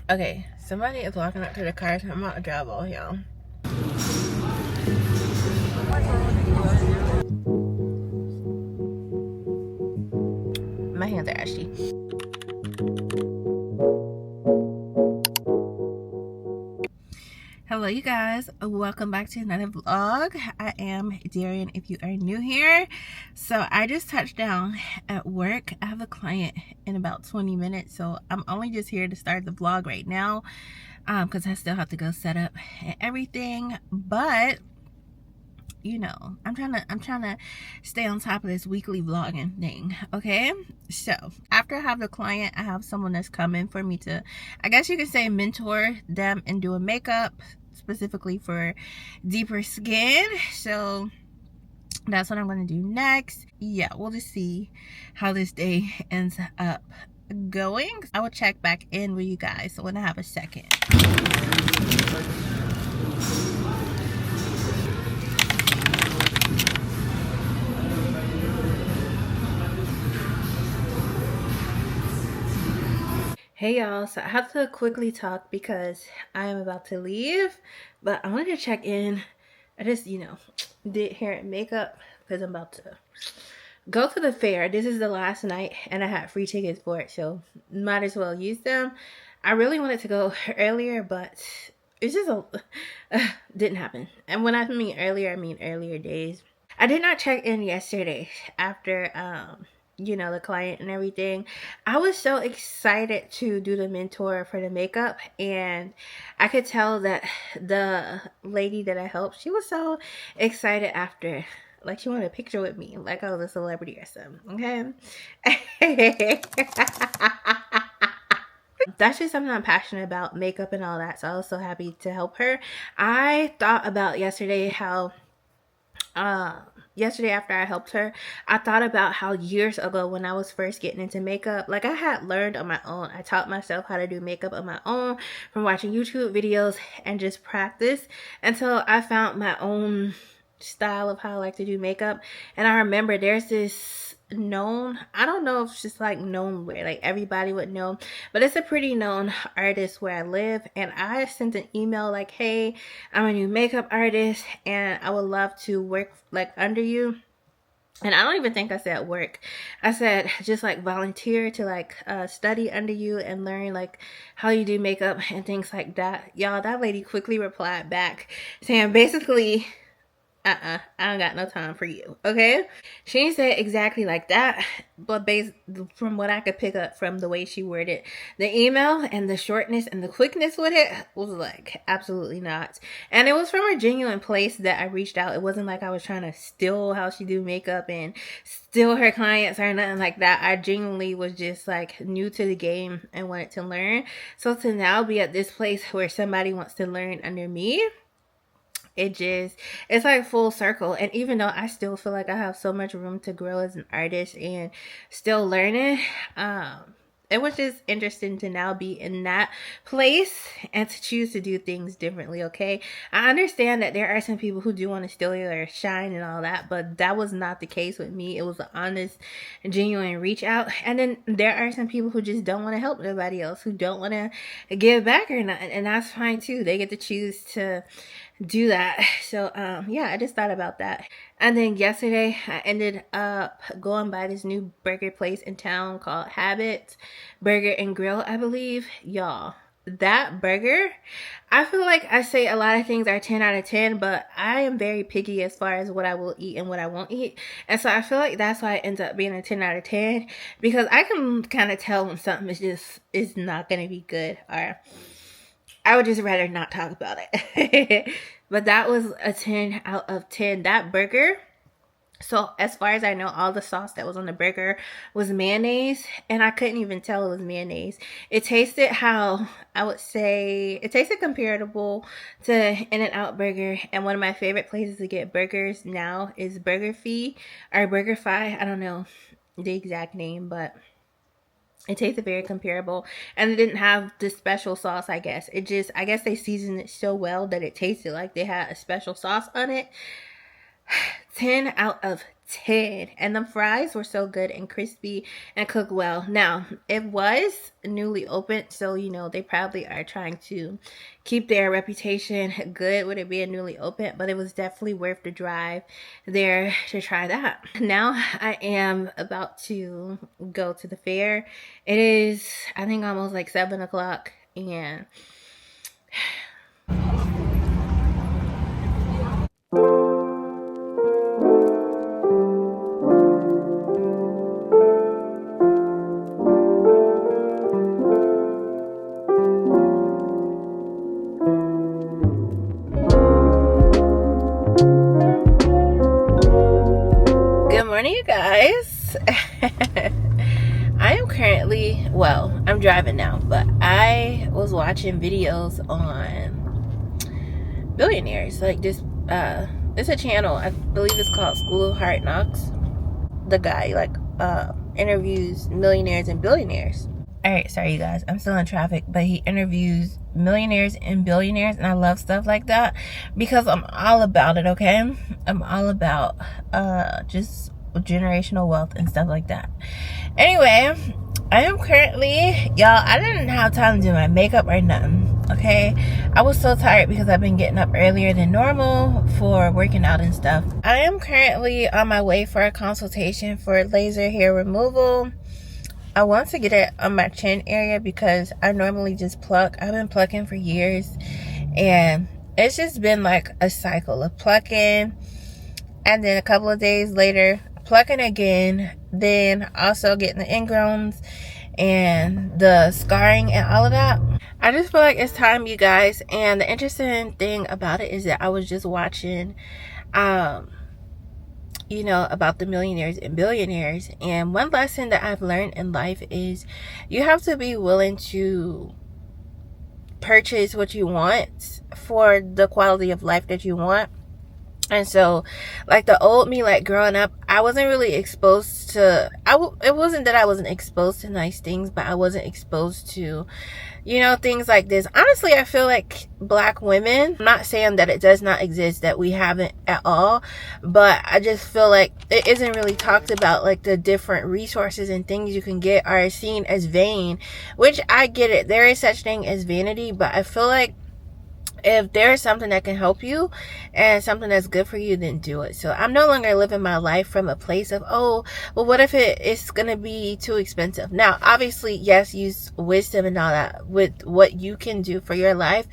Okay, somebody is walking up to the car, so I'm about to drive all y'all. My hands are ashy. Hello you guys, welcome back to another vlog. I am Darian if you are new here. So I just touched down at work. I have a client in about 20 minutes, so I'm only just here to start the vlog right now because I still have to go set up and everything. But you know, I'm trying to stay on top of this weekly vlogging thing. Okay, so after I have the client, I have someone that's coming for me to, I guess you could say, mentor them and do a makeup specifically for deeper skin. So that's what I'm going to do next. Yeah, we'll just see how this day ends up going. I will check back in with you guys when I have a second. Hey y'all, so I have to quickly talk because I am about to leave, but I wanted to check in. I just, did hair and makeup because I'm about to go to the fair. This is the last night and I had free tickets for it, so might as well use them. I really wanted to go earlier, but it's just didn't happen. And when I mean earlier, I mean earlier days. I did not check in yesterday after the client and everything. I was so excited to do the mentor for the makeup, and I could tell that the lady that I helped, she was so excited after. Like she wanted a picture with me, like I was a celebrity or something. Okay. That's just something I'm passionate about, makeup and all that. So I was so happy to help her. I thought about yesterday how yesterday after I helped her, I thought about how years ago when I was first getting into makeup, like I had learned on my own. I taught myself how to do makeup on my own from watching YouTube videos and just practice until I found my own style of how I like to do makeup. And I remember there's this known, I don't know if it's just like known where like everybody would know, but it's a pretty known artist where I live, and I sent an email like, hey, I'm a new makeup artist and I would love to work like under you. And I don't even think I said work. I said just like volunteer to like study under you and learn like how you do makeup and things like that. Y'all, that lady quickly replied back saying basically, I don't got no time for you. Okay, she didn't say it exactly like that, but based from what I could pick up from the way she worded the email and the shortness and the quickness with it was like absolutely not. And it was from a genuine place that I reached out. It wasn't like I was trying to steal how she do makeup and steal her clients or nothing like that. I genuinely was just like new to the game and wanted to learn. So to now be at this place where somebody wants to learn under me, it's like full circle. And even though I still feel like I have so much room to grow as an artist and still learning, it was just interesting to now be in that place and to choose to do things differently. Okay, I understand that there are some people who do want to steal your shine and all that, but that was not the case with me. It was an honest, genuine reach out. And then there are some people who just don't want to help nobody else, who don't want to give back or not, and that's fine too. They get to choose to do that. So yeah, I just thought about that. And then yesterday I ended up going by this new burger place in town called Habit Burger and Grill, I believe. Y'all, that burger, I feel like I say a lot of things are 10 out of 10, but I am very picky as far as what I will eat and what I won't eat. And so I feel like that's why it ends up being a 10 out of 10, because I can kind of tell when something is not going to be good, or I would just rather not talk about it. But that was a 10 out of 10. That burger. So as far as I know, all the sauce that was on the burger was mayonnaise, and I couldn't even tell it was mayonnaise. It tasted how I would say it tasted comparable to In-N-Out Burger, and one of my favorite places to get burgers now is Burger Fee or Burger Fi. I don't know the exact name, but it tasted very comparable, and it didn't have the special sauce. I guess they seasoned it so well that it tasted like they had a special sauce on it. 10 out of 10. And the fries were so good and crispy and cooked well. Now, it was newly opened, so they probably are trying to keep their reputation good with it being newly opened, but it was definitely worth the drive there to try that. Now I am about to go to the fair. It is, I think, almost like 7 o'clock, and good morning, you guys. I am currently, I'm driving now, but I was watching videos on billionaires. Like this, it's a channel, I believe it's called School of Hard Knocks. The guy interviews millionaires and billionaires. All right, sorry you guys, I'm still in traffic, but he interviews millionaires and billionaires, and I love stuff like that because I'm all about it. Okay, I'm all about just generational wealth and stuff like that. Anyway, I am currently, y'all, I didn't have time to do my makeup or nothing. Okay, I was so tired because I've been getting up earlier than normal for working out and stuff. I am currently on my way for a consultation for laser hair removal. I want to get it on my chin area because I normally just pluck. I've been plucking for years, and it's just been like a cycle of plucking, and then a couple of days later plucking again, then also getting the ingrowns and the scarring and all of that. I just feel like it's time, you guys. And the interesting thing about it is that I was just watching about the millionaires and billionaires, and one lesson that I've learned in life is you have to be willing to purchase what you want for the quality of life that you want. And so, like, the old me, like, growing up, I wasn't really exposed to, it wasn't that I wasn't exposed to nice things, but I wasn't exposed to, things like this. Honestly, I feel like black women, I'm not saying that it does not exist, that we haven't at all, but I just feel like it isn't really talked about. Like, the different resources and things you can get are seen as vain, which I get it. There is such thing as vanity, but I feel like if there's something that can help you and something that's good for you, then do it. So I'm no longer living my life from a place of, what if it's going to be too expensive? Now, obviously, yes, use wisdom and all that with what you can do for your life.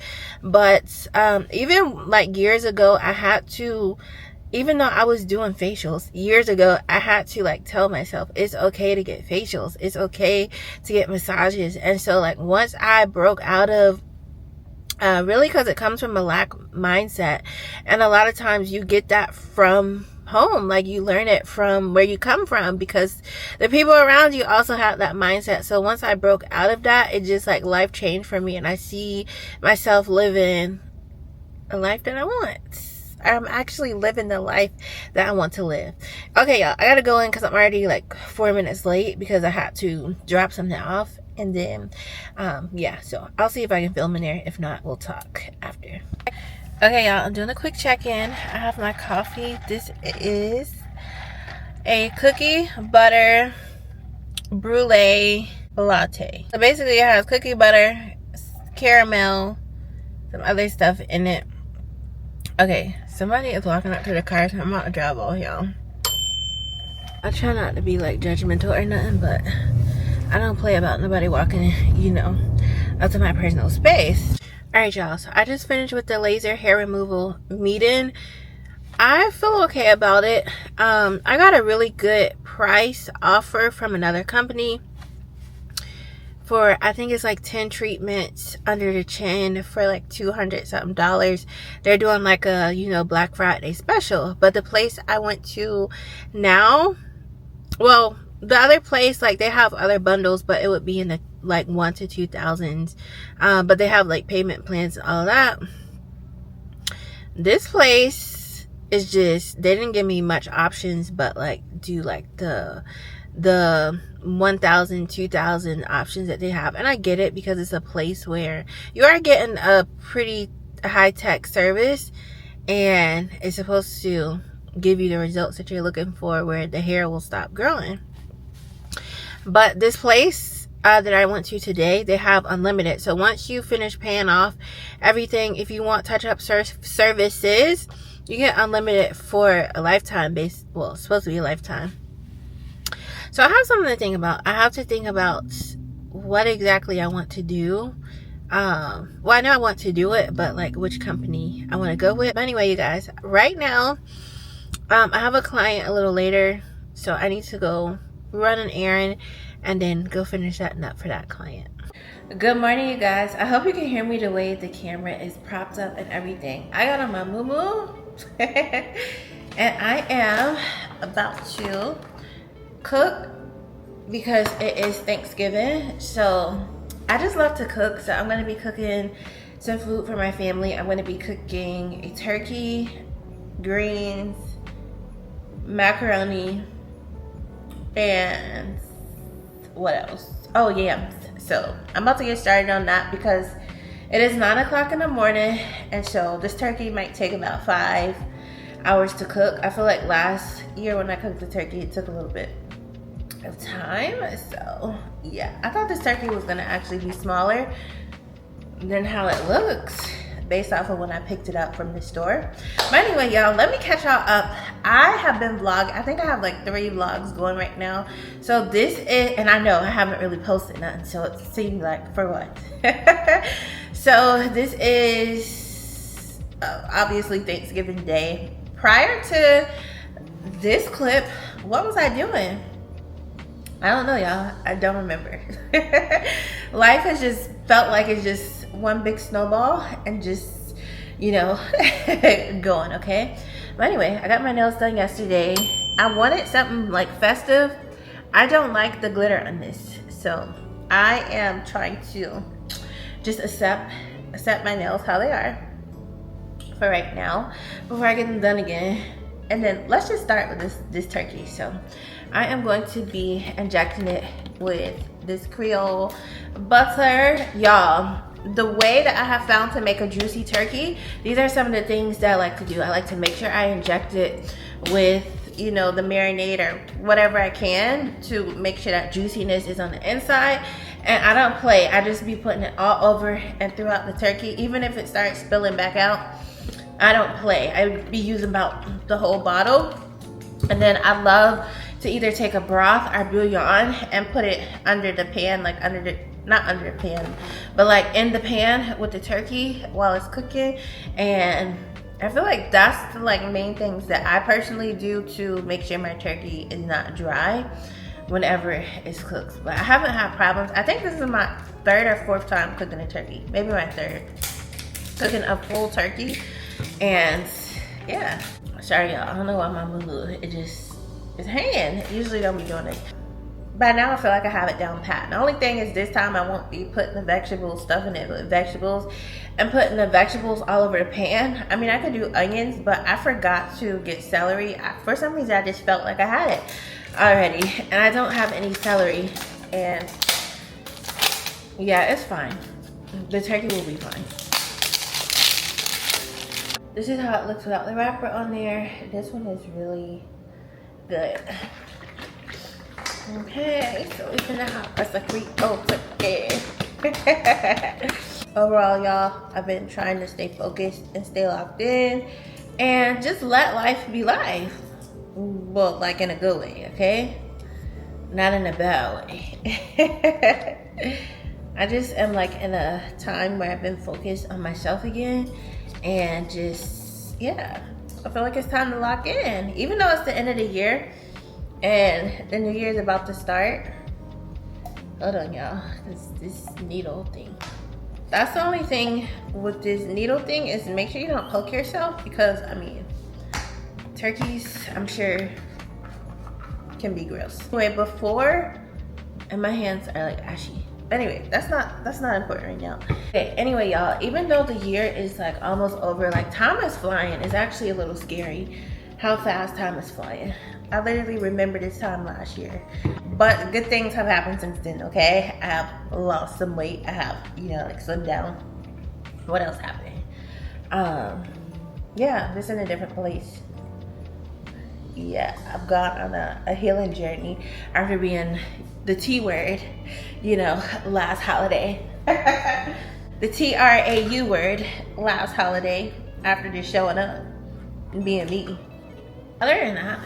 But even like years ago, I had to, even though I was doing facials years ago, I had to like tell myself it's okay to get facials. It's okay to get massages. And so like once I broke out of really, because it comes from a lack mindset, and a lot of times you get that from home. Like, you learn it from where you come from because the people around you also have that mindset. So once I broke out of that, it just like life changed for me, and I see myself living a life that I want. I'm actually living the life that I want to live. Okay, y'all, I gotta go in because I'm already like 4 minutes late because I had to drop something off. And then, so I'll see if I can film in there. If not, we'll talk after. Okay, y'all, I'm doing a quick check-in. I have my coffee. This is a cookie butter brulee latte. So basically, it has cookie butter, caramel, some other stuff in it. Okay, somebody is walking up to the car, so I'm about to drive off, y'all. I try not to be like judgmental or nothing, but I don't play about nobody walking, up to my personal space. Alright, y'all, so I just finished with the laser hair removal meeting. I feel okay about it. I got a really good price offer from another company for, I think it's like 10 treatments under the chin for like $200 something. They're doing like a, Black Friday special. But the place I went to now, the other place, like, they have other bundles, but it would be in the like 1,000 to 2,000s. But they have like payment plans and all that. This place is just, they didn't give me much options, but like do like the 1,000, 2,000 options that they have. And I get it because it's a place where you are getting a pretty high-tech service, and it's supposed to give you the results that you're looking for, where the hair will stop growing. But this place that I went to today, they have unlimited. So once you finish paying off everything, if you want touch-up services, you get unlimited for a lifetime base. Well, it's supposed to be a lifetime. So I have something to think about. I have to think about what exactly I want to do. Well, I know I want to do it, but like which company I want to go with. But anyway, you guys, right now, I have a client a little later, so I need to go run an errand and then go finish that up for that client. Good morning, you guys. I hope you can hear me the way the camera is propped up and everything. I got on my moo-moo and I am about to cook because it is Thanksgiving. So I just love to cook, so I'm going to be cooking some food for my family. I'm going to be cooking a turkey, greens, macaroni, and what else? Oh, yams. So I'm about to get started on that because it is 9 o'clock in the morning, and so this turkey might take about 5 hours to cook. I feel like last year when I cooked the turkey, it took a little bit of time. So yeah, I thought this turkey was gonna actually be smaller than how it looks based off of when I picked it up from the store. But anyway, y'all, let me catch y'all up. I have been vlogging. I think I have like 3 vlogs going right now. So this is, and I know I haven't really posted nothing, so it seems like, for what? So this is obviously Thanksgiving Day. Prior to this clip, what was I doing? I don't know, y'all. I don't remember. Life has just felt like it's just one big snowball and just, you know, going, okay? But anyway, I got my nails done yesterday. I wanted something like festive. I don't like the glitter on this, so I am trying to just accept my nails how they are for right now before I get them done again. And then let's just start with this turkey. So I am going to be injecting it with this Creole butter. Y'all, the way that I have found to make a juicy turkey, these are some of the things that I like to do. I like to make sure I inject it with, you know, the marinade or whatever I can to make sure that juiciness is on the inside. And I don't play. I just be putting it all over and throughout the turkey. Even if it starts spilling back out, I don't play. I be using about the whole bottle. And then I love to either take a broth or bouillon and put it under the pan, like under the, not under the pan, but like in the pan with the turkey while it's cooking. And I feel like that's the like main things that I personally do to make sure my turkey is not dry whenever it's cooked. But I haven't had problems. I think this is my 3rd or 4th time cooking a turkey, maybe my 3rd, cooking a full turkey. And yeah, sorry y'all, I don't know why my moo it just is hanging. Usually don't be doing it. By now I feel like I have it down pat. The only thing is this time I won't be putting the vegetables, stuffing it with vegetables and putting the vegetables all over the pan. I mean, I could do onions, but I forgot to get celery. For some reason I just felt like I had it already, and I don't have any celery. And yeah, it's fine. The turkey will be fine. This is how it looks without the wrapper on there. This one is really good. Okay, so we're gonna have us a Creole turkey. Overall, y'all, I've been trying to stay focused and stay locked in and just let life be life. Well, like in a good way, okay? Not in a bad way. I just am like in a time where I've been focused on myself again. And just, yeah, I feel like it's time to lock in. Even though it's the end of the year and the new year is about to start. Hold on, y'all. This needle thing. That's the only thing with this needle thing is make sure you don't poke yourself, because, I mean, turkeys, I'm sure, can be gross. Anyway, before, and my hands are like ashy. Anyway, that's not important right now. Okay, anyway, y'all, even though the year is like almost over, like time is flying. It's actually a little scary how fast time is flying. I literally remember this time last year. But good things have happened since then, okay? I have lost some weight. I have, you know, like slimmed down. What else happened? Yeah, just in a different place. yeah, I've gone on a healing journey after being the T word, you know, last holiday. The TRAU word last holiday after just showing up and being me. Other than that,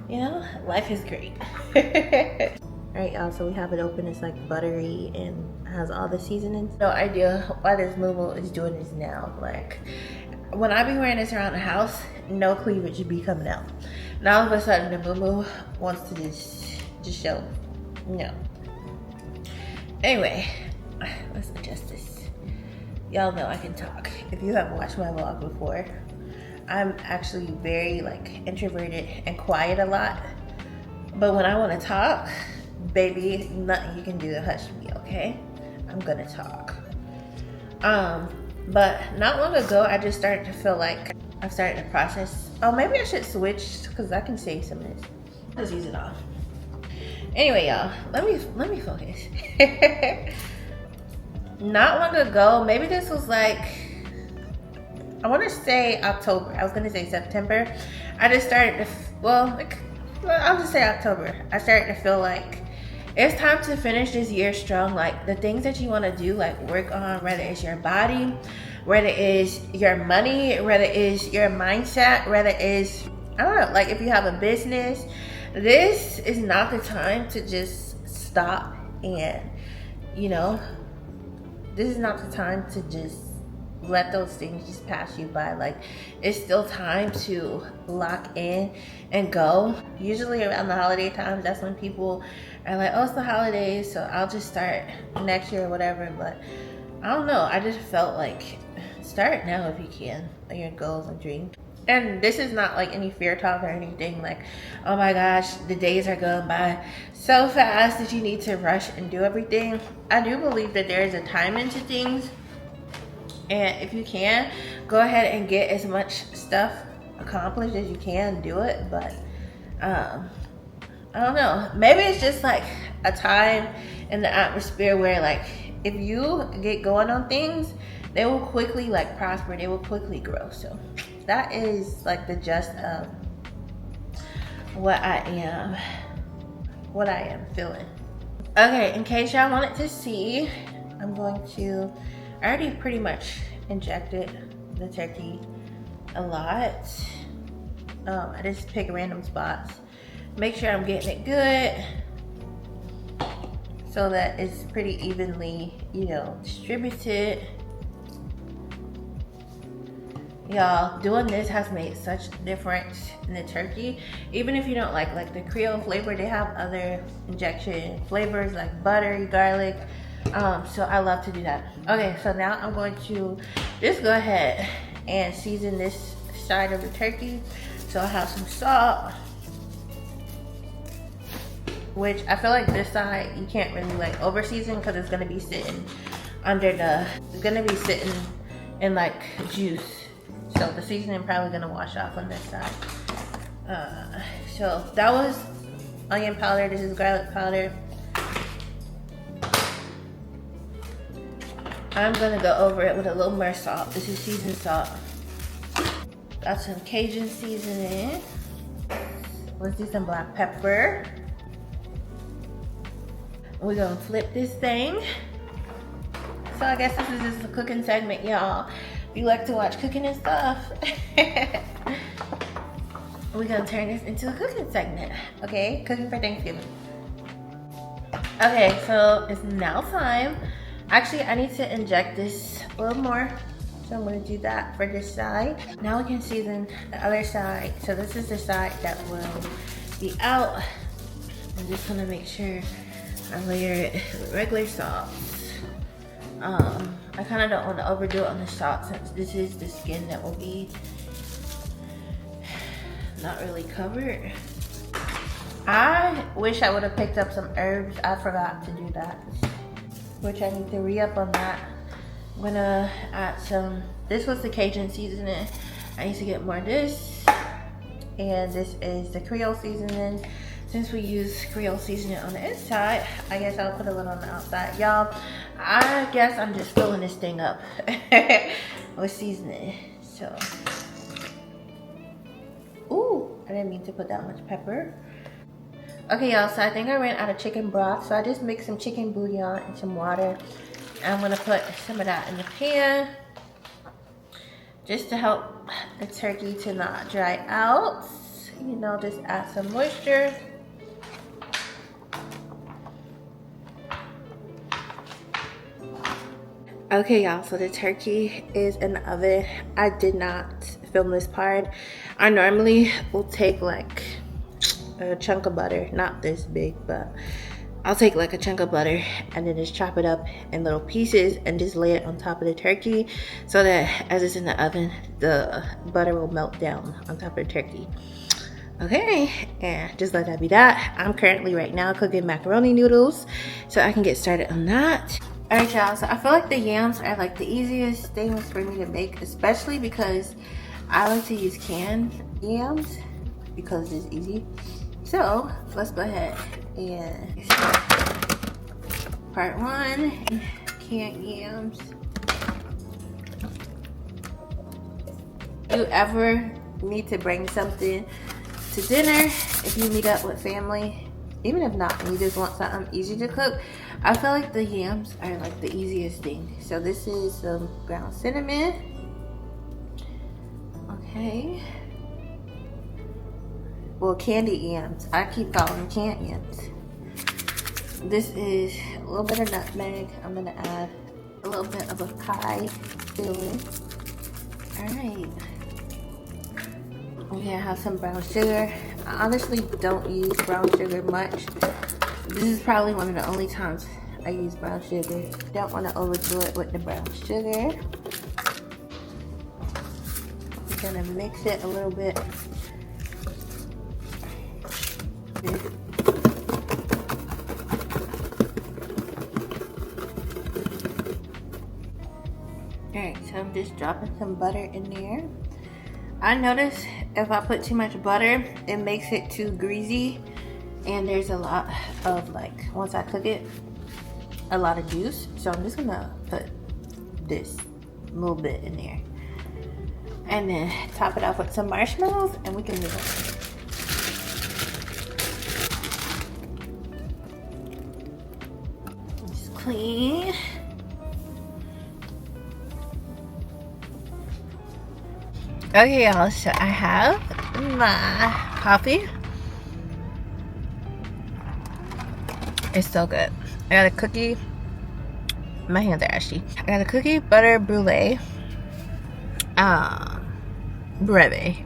you know, life is great. Alright, y'all, so we have it open. It's like buttery and has all the seasonings. No idea why this moo is doing this now. Like, when I be wearing this around the house, no cleavage should be coming out. Now all of a sudden the moo wants to just show. No. Anyway, let's adjust this. Y'all know I can talk. If you haven't watched my vlog before, I'm actually very like introverted and quiet a lot. But when I want to talk, baby, nothing you can do to hush me, okay? I'm gonna talk. But not long ago, I just started to feel like I've started to process. Oh, maybe I should switch because I can save some of this. Let's use it off. Anyway, y'all, let me focus. Not long ago, maybe this was like, I want to say October. I was gonna say September. I just started to, I'll just say October. I started to feel like it's time to finish this year strong. Like the things that you want to do, like work on, whether it's your body, whether it's your money, whether it's your mindset, whether it's, I don't know, like if you have a business, this is not the time to just stop and, you know, this is not the time to just let those things just pass you by. Like, it's still time to lock in and go. Usually around the holiday times, that's when people are like, oh, it's the holidays, so I'll just start next year or whatever. But I don't know, I just felt like start now if you can, like your goals and dreams. And this is not like any fear talk or anything like, oh my gosh, the days are going by so fast that you need to rush and do everything. I do believe that there is a time into things. And if you can, go ahead and get as much stuff accomplished as you can, do it. But I don't know, maybe it's just like a time in the atmosphere where like if you get going on things, they will quickly like prosper, they will quickly grow. So that is like the gist of what I am feeling. Okay, in case y'all wanted to see, I'm going to, I already pretty much injected the turkey a lot. I just pick random spots. Make sure I'm getting it good so that it's pretty evenly, you know, distributed. Y'all, doing this has made such a difference in the turkey. Even if you don't like the Creole flavor, they have other injection flavors like butter, garlic. So I love to do that. Okay, so now I'm going to just go ahead and season this side of the turkey. So I have some salt, which I feel like this side you can't really like over season because it's gonna be sitting under the, it's gonna be sitting in like juice. So the seasoning probably gonna wash off on this side. So that was onion powder. This is garlic powder. I'm gonna go over it with a little more salt. This is seasoned salt. Got some Cajun seasoning. Let's do some black pepper. We're gonna flip this thing. So I guess this is just a cooking segment, y'all. If you like to watch cooking and stuff, we're gonna turn this into a cooking segment, okay? Cooking for Thanksgiving. Okay, so it's now time. Actually, I need to inject this a little more. So I'm gonna do that for this side. Now we can season the other side. So this is the side that will be out. I'm just gonna make sure I layer it with regular salt. I kind of don't want to overdo it on the salt since this is the skin that will be not really covered. I wish I would have picked up some herbs. I forgot to do that, which I need to re-up on that. I'm gonna add some, this was the Cajun seasoning. I need to get more of this. And this is the Creole seasoning. Since we use Creole seasoning on the inside, I guess I'll put a little on the outside. Y'all, I guess I'm just filling this thing up with seasoning. So, ooh, I didn't mean to put that much pepper. Okay, y'all, so I think I ran out of chicken broth, so I just mixed some chicken bouillon and some water. I'm gonna put some of that in the pan just to help the turkey to not dry out. You know, just add some moisture. Okay, y'all, so the turkey is in the oven. I did not film this part. I normally will take like a chunk of butter, not this big, but I'll take like a chunk of butter and then just chop it up in little pieces and just lay it on top of the turkey so that as it's in the oven, the butter will melt down on top of the turkey. Okay, and just let that be that. I'm currently right now cooking macaroni noodles so I can get started on that. All right, y'all, so I feel like the yams are like the easiest things for me to make, especially because I like to use canned yams because it's easy. So let's go ahead and start part one, canned yams. You ever need to bring something to dinner, if you meet up with family, even if not, and you just want something easy to cook, I feel like the yams are like the easiest thing. So this is some ground cinnamon. Okay. Well, candied yams. I keep calling them canned yams. This is a little bit of nutmeg. I'm gonna add a little bit of a pie filling. All right. We can have some brown sugar. I honestly don't use brown sugar much. This is probably one of the only times I use brown sugar. Don't want to overdo it with the brown sugar. I'm gonna mix it a little bit. Alright, so I'm just dropping some butter in there. I notice if I put too much butter, it makes it too greasy. And there's a lot of, like, once I cook it, a lot of juice. So I'm just gonna put this little bit in there. And then top it off with some marshmallows and we can move on. Just clean. Okay, y'all, so I have my coffee. It's so good. I got a cookie. My hands are ashy. I got a cookie butter brulee. Breve.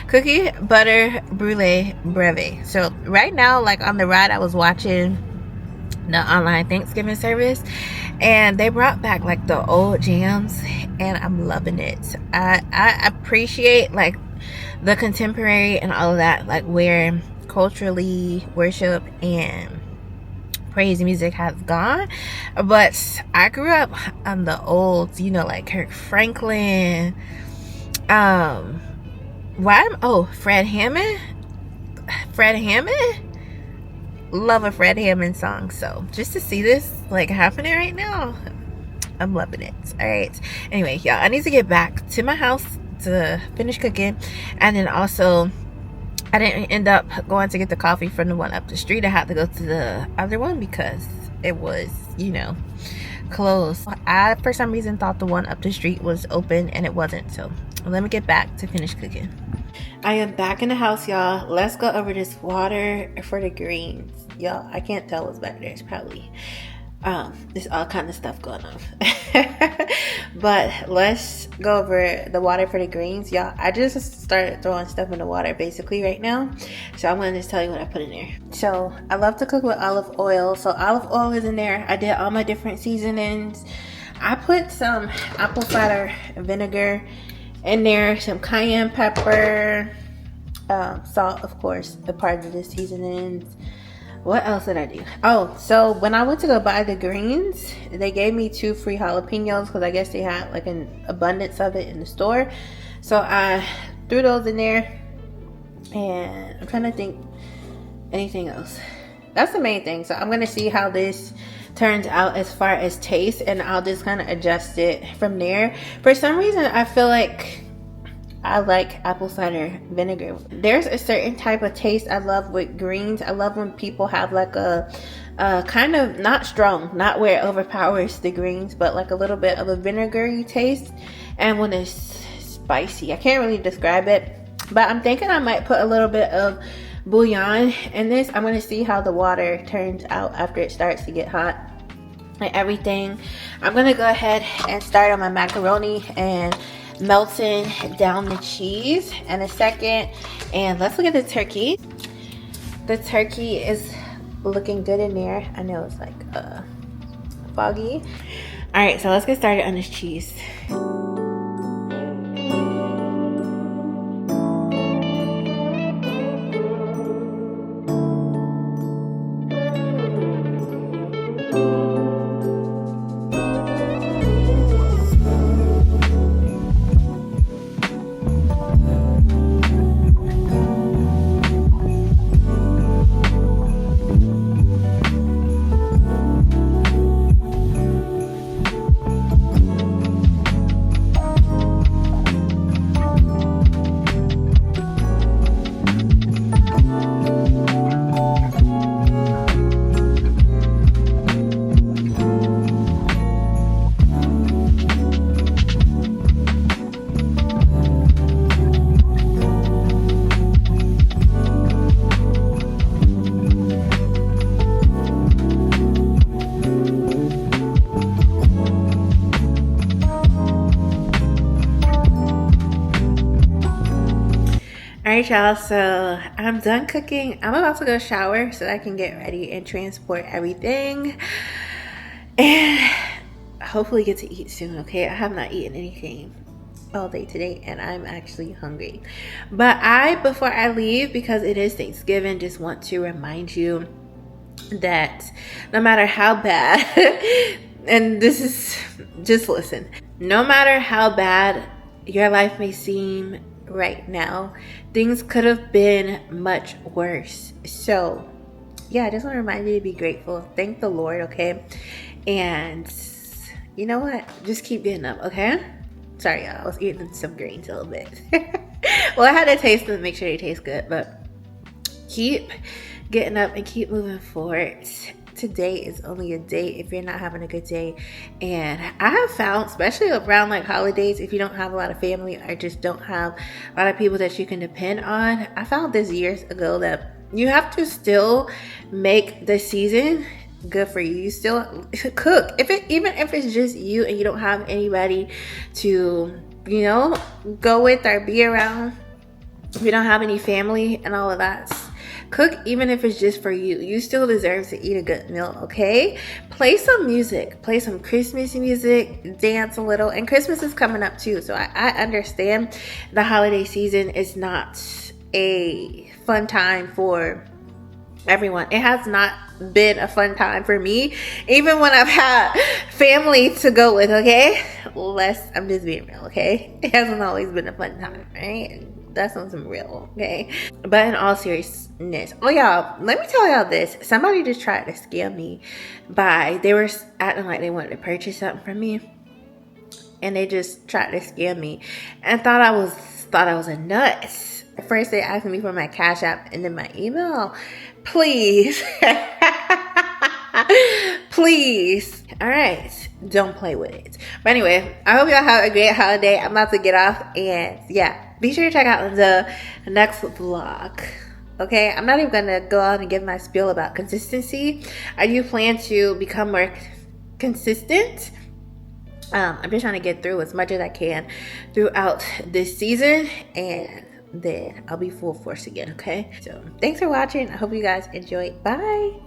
Cookie butter brulee breve. So right now, like on the ride, I was watching the online Thanksgiving service, and they brought back like the old jams, and I'm loving it. I appreciate like the contemporary and all of that, like where culturally worship and praise music has gone, but I grew up on the old, you know, like Kirk Franklin, Fred Hammond, love a Fred Hammond song. So just to see this like happening right now, I'm loving it. All right, anyway, y'all, I need to get back to my house to finish cooking, and then also I didn't end up going to get the coffee from the one up the street. I had to go to the other one because it was, you know, closed. I, for some reason, thought the one up the street was open and it wasn't. So let me get back to finish cooking. I am back in the house, y'all. Let's go over this water for the greens. Y'all, I can't tell what's back there. It's probably there's all kind of stuff going on. But let's go over the water for the greens, y'all. I just started throwing stuff in the water basically right now, so I'm going to just tell you what I put in there. So I love to cook with olive oil, so olive oil is in there. I did all my different seasonings. I put some apple cider vinegar in there, some cayenne pepper, salt, of course, a part of the seasonings. What else did I do? Oh, so when I went to go buy the greens, they gave me 2 free jalapenos because I guess they had like an abundance of it in the store. So I threw those in there, and I'm trying to think anything else. That's the main thing. So I'm going to see how this turns out as far as taste, and I'll just kind of adjust it from there. For some reason, I feel like I like apple cider vinegar. There's a certain type of taste I love with greens. I love when people have like a kind of not strong, not where it overpowers the greens, but like a little bit of a vinegary taste. And when it's spicy, I can't really describe it, but I'm thinking I might put a little bit of bouillon in this. I'm gonna see how the water turns out after it starts to get hot and everything. I'm gonna go ahead and start on my macaroni and melting down the cheese in a second. And let's look at the turkey. The turkey is looking good in there. I know it's like foggy. All right, so let's get started on this cheese. Alright y'all, so I'm done cooking. I'm about to go shower so that I can get ready and transport everything and hopefully get to eat soon, okay? I have not eaten anything all day today and I'm actually hungry. But before I leave, because it is Thanksgiving, just want to remind you that no matter how bad, and this is, just listen, no matter how bad your life may seem right now, things could have been much worse. So yeah, I just want to remind you to be grateful. Thank the Lord, okay? And you know what? Just keep getting up, okay? Sorry, y'all. I was eating some greens a little bit. Well, I had to taste them to make sure they taste good, but keep getting up and keep moving forward. Today is only a day if you're not having a good day. And I have found, especially around like holidays, if you don't have a lot of family or just don't have a lot of people that you can depend on, I found this years ago that you have to still make the season good for you. You still cook, even if it's just you and you don't have anybody to, you know, go with or be around. If you don't have any family and all of that, cook even if it's just for you. You still deserve to eat a good meal, okay? Play some music. Play some Christmas music. Dance a little. And Christmas is coming up too. So I understand the holiday season is not a fun time for everyone. It has not been a fun time for me, even when I've had family to go with, okay? I'm just being real, okay? It hasn't always been a fun time, right? That's on some real, okay? But in all seriousness, oh y'all, let me tell y'all this. Somebody just tried to scam me they were acting like they wanted to purchase something from me, and they just tried to scam me and thought I was a nut. At first they asked me for my Cash App and then my email. Please. Please. All right. Don't play with it. But anyway, I hope y'all have a great holiday. I'm about to get off, and yeah, be sure to check out the next vlog. Okay, I'm not even gonna go on and give my spiel about consistency. I do plan to become more consistent. I'm just trying to get through as much as I can throughout this season, and then I'll be full force again, okay? So thanks for watching. I hope you guys enjoyed. Bye.